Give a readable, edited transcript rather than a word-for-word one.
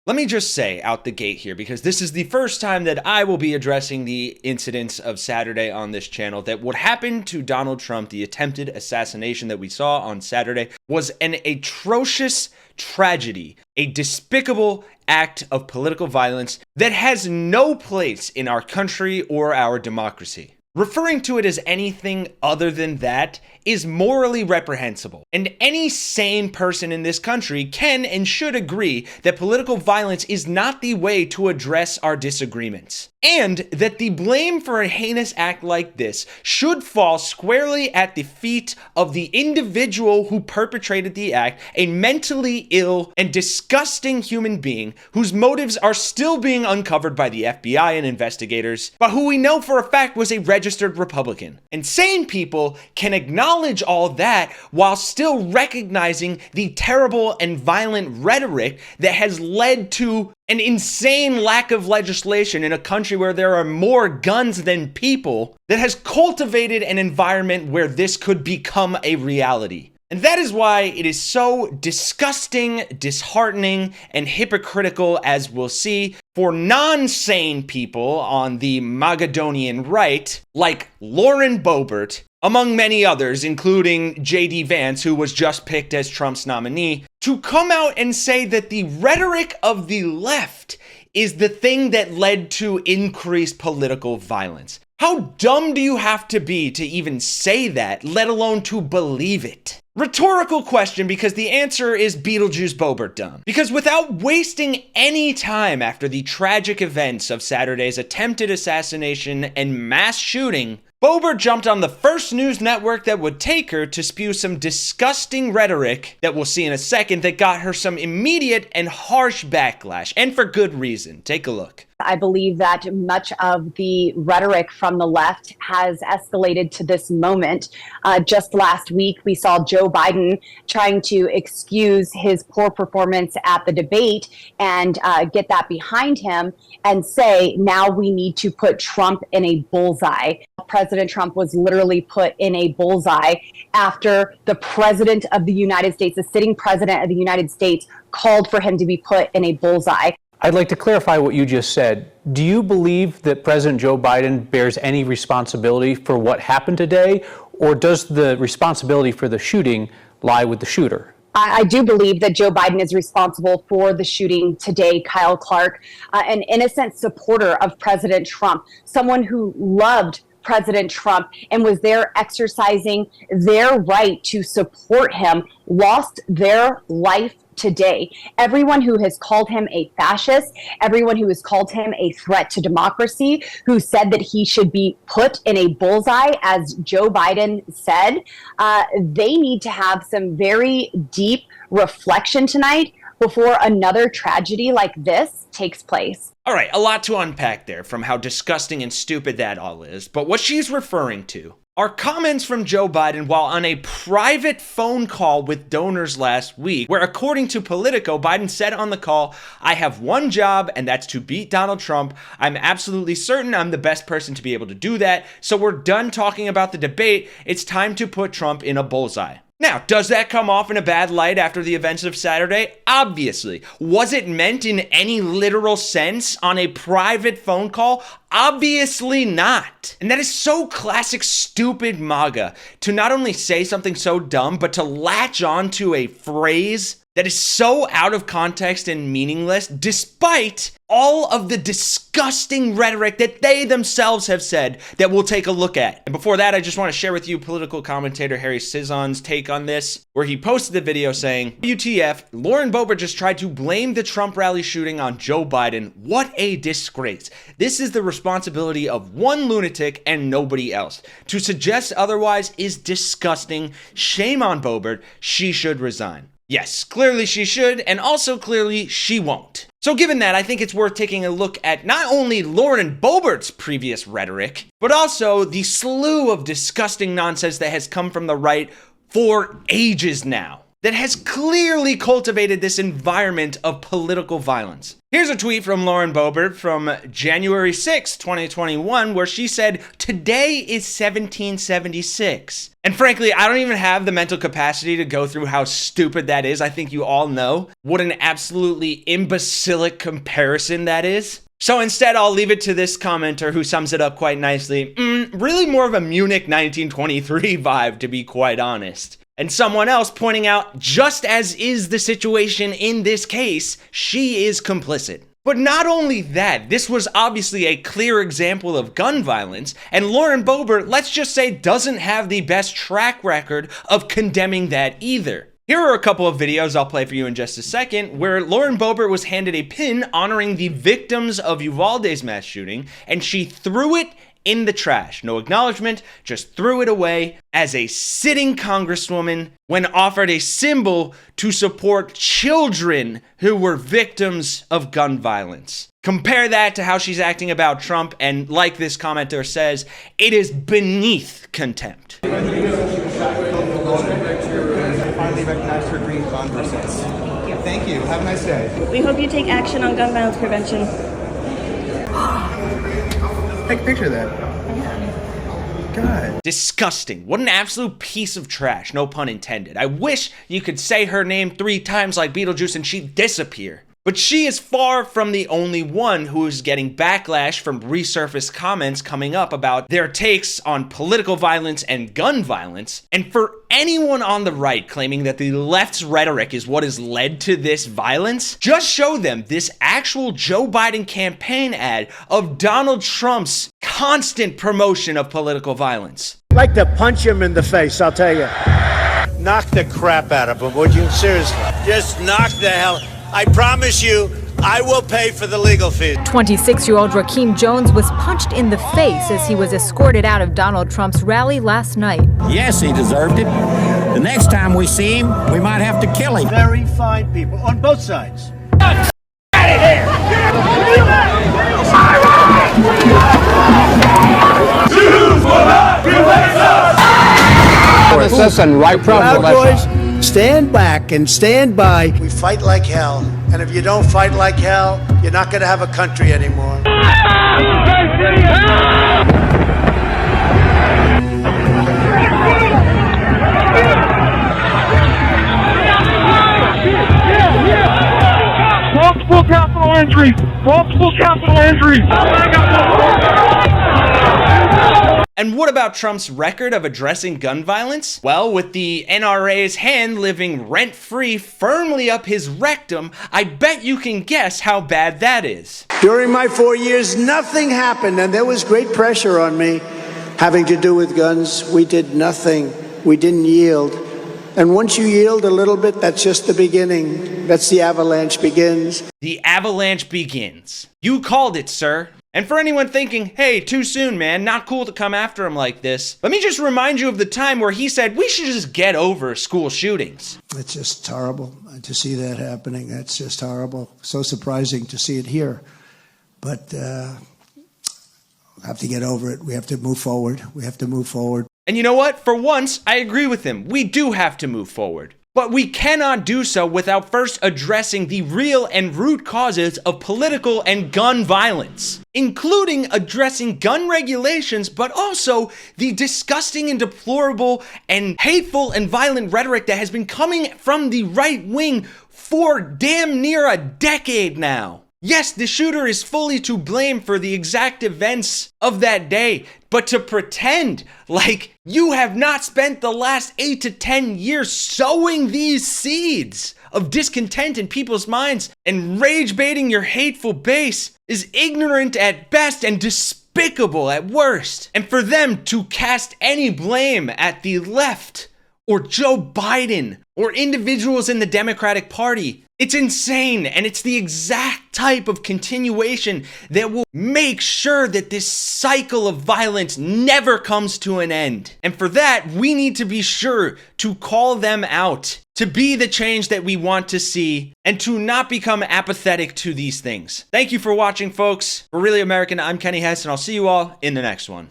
Let me just say out the gate here, because this is the first time that I will be addressing the incidents of Saturday on this channel, that what happened to Donald Trump, the attempted assassination that we saw on Saturday, was an atrocious tragedy, a despicable act of political violence that has no place in our country or our democracy. Referring to it as anything other than that is morally reprehensible, and any sane person in this country can and should agree that political violence is not the way to address our disagreements, and that the blame for a heinous act like this should fall squarely at the feet of the individual who perpetrated the act, a mentally ill and disgusting human being whose motives are still being uncovered by the FBI and investigators, but who we know for a fact was a registered Republican. And sane people can acknowledge all that while still recognizing the terrible and violent rhetoric that has led to an insane lack of legislation in a country where there are more guns than people, that has cultivated an environment where this could become a reality. And that is why it is so disgusting, disheartening, and hypocritical, as we'll see, for non-sane people on the Magadonian right, like Lauren Boebert, among many others, including J.D. Vance, who was just picked as Trump's nominee, to come out and say that the rhetoric of the left is the thing that led to increased political violence. How dumb do you have to be to even say that, let alone to believe it? Rhetorical question, because the answer is Beetlejuice Boebert dumb. Because without wasting any time after the tragic events of Saturday's attempted assassination and mass shooting, Boebert jumped on the first news network that would take her to spew some disgusting rhetoric that we'll see in a second that got her some immediate and harsh backlash, and for good reason. Take a look. I believe that much of the rhetoric from the left has escalated to this moment. Just last week, we saw Joe Biden trying to excuse his poor performance at the debate and get that behind him and say, now we need to put Trump in a bullseye. President Trump was literally put in a bullseye after the president of the United States, the sitting president of the United States, called for him to be put in a bullseye. I'd like to clarify what you just said. Do you believe that President Joe Biden bears any responsibility for what happened today, or does the responsibility for the shooting lie with the shooter? I do believe that Joe Biden is responsible for the shooting today. Kyle Clark, an innocent supporter of President Trump, someone who loved President Trump and was there exercising their right to support him, lost their life today. Everyone who has called him a fascist, everyone who has called him a threat to democracy, who said that he should be put in a bullseye, as Joe Biden said, they need to have some very deep reflection tonight before another tragedy like this takes place. All right, a lot to unpack there from how disgusting and stupid that all is, but what she's referring to are comments from Joe Biden while on a private phone call with donors last week, where according to Politico, Biden said on the call, "I have one job, and that's to beat Donald Trump. I'm absolutely certain I'm the best person to be able to do that. So we're done talking about the debate. It's time to put Trump in a bullseye." Now, does that come off in a bad light after the events of Saturday? Obviously. Was it meant in any literal sense on a private phone call? Obviously not. And that is so classic stupid MAGA, to not only say something so dumb, but to latch on to a phrase that is so out of context and meaningless, despite all of the disgusting rhetoric that they themselves have said that we'll take a look at. And before that, I just want to share with you political commentator Harry Sison's take on this, where he posted the video saying, WTF, Lauren Boebert just tried to blame the Trump rally shooting on Joe Biden. What a disgrace. This is the responsibility of one lunatic and nobody else. To suggest otherwise is disgusting. Shame on Boebert. She should resign. Yes, clearly she should, and also clearly she won't. So given that, I think it's worth taking a look at not only Lauren Boebert's previous rhetoric, but also the slew of disgusting nonsense that has come from the right for ages now. that has clearly cultivated this environment of political violence. Here's a tweet from Lauren Boebert from January 6, 2021, where she said, "Today is 1776. And frankly, I don't even have the mental capacity to go through how stupid that is. I think you all know what an absolutely imbecilic comparison that is. So instead, I'll leave it to this commenter who sums it up quite nicely. Really more of a Munich 1923 vibe, to be quite honest. And someone else pointing out, just as is the situation in this case, she is complicit. But not only that, this was obviously a clear example of gun violence, and Lauren Boebert, let's just say, doesn't have the best track record of condemning that either. Here are a couple of videos I'll play for you in just a second, where Lauren Boebert was handed a pin honoring the victims of Uvalde's mass shooting, and she threw it in the trash. No acknowledgement, just threw it away as a sitting congresswoman when offered a symbol to support children who were victims of gun violence. Compare that to how she's acting about Trump, and like this commenter says, it is beneath contempt. Thank you. Have a nice day. We hope you take action on gun violence prevention. Take a picture of that. God. Disgusting. What an absolute piece of trash, no pun intended. I wish you could say her name 3 times like Beetlejuice and she'd disappear. But she is far from the only one who is getting backlash from resurfaced comments coming up about their takes on political violence and gun violence. And for anyone on the right claiming that the left's rhetoric is what has led to this violence, just show them this actual Joe Biden campaign ad of Donald Trump's constant promotion of political violence. I'd like to punch him in the face, I'll tell you. Knock the crap out of him, would you? Seriously. Just knock the hell. I promise you, I will pay for the legal fees. 26-year-old Rakeem Jones was punched in the face as he was escorted out of Donald Trump's rally last night. Yes, he deserved it. The next time we see him, we might have to kill him. Very fine people on both sides. Proud Boys, stand back and stand by. We fight like hell, and if you don't fight like hell, you're not going to have a country anymore. Multiple capital injuries. Multiple capital injuries. And what about Trump's record of addressing gun violence? Well, with the NRA's hand living rent-free firmly up his rectum, I bet you can guess how bad that is. During my 4 years, nothing happened, and there was great pressure on me having to do with guns. We did nothing. We didn't yield. And once you yield a little bit, that's just the beginning. That's the avalanche begins. The avalanche begins. You called it, sir. And for anyone thinking, hey, too soon, man, not cool to come after him like this, let me just remind you of the time where he said we should just get over school shootings. It's just horrible to see that happening. That's just horrible. So surprising to see it here. But we'll have to get over it. We have to move forward. We have to move forward. And you know what? For once, I agree with him. We do have to move forward. But we cannot do so without first addressing the real and root causes of political and gun violence, including addressing gun regulations, but also the disgusting and deplorable and hateful and violent rhetoric that has been coming from the right wing for damn near a decade now. Yes, the shooter is fully to blame for the exact events of that day, but to pretend like you have not spent the last 8 to 10 years sowing these seeds of discontent in people's minds and rage baiting your hateful base is ignorant at best and despicable at worst. And for them to cast any blame at the left or Joe Biden or individuals in the Democratic Party, it's insane, and it's the exact type of continuation that will make sure that this cycle of violence never comes to an end. And for that, we need to be sure to call them out, to be the change that we want to see, and to not become apathetic to these things. Thank you for watching, folks. For Really American, I'm Kenny Hesse, and I'll see you all in the next one.